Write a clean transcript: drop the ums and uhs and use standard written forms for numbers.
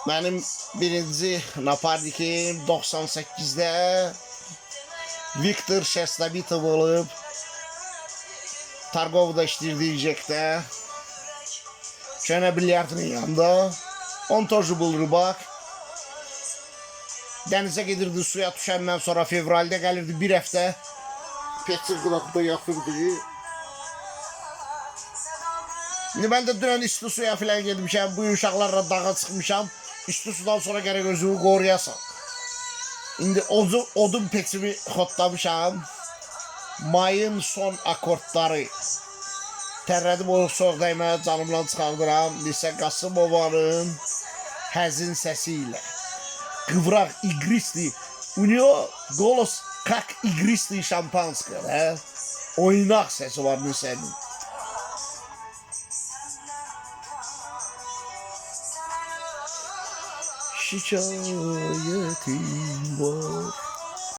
Benim birinci Naparnikim 98'de Viktor Şestabitov olub. Targovda işləyəcəkdə. Köhnə bilyardının yanında. On toju bul rыбak. Dənizə gedirdi, suya düşəndən sonra fevraldə gəlirdi bir həftə. Peçir qulaqda yaxırdı. İndi mən də dünən isti suya filan gedmişəm. Bu uşaqlarla dağa çıxmışam. İsti sudan sonra gərək özümü qoruyasan. İndi odun peçimi xotlamışam. Mayın son akordları. Tərlədim o soğuk dəyməyə canımdan çıxardıram. Lisə Qasımovanın həzin səsi ilə. Qıvraq, igrisli. У него голос как игристый шампанское, да? Oynaq səsi var Lisənin. Şikayetim var.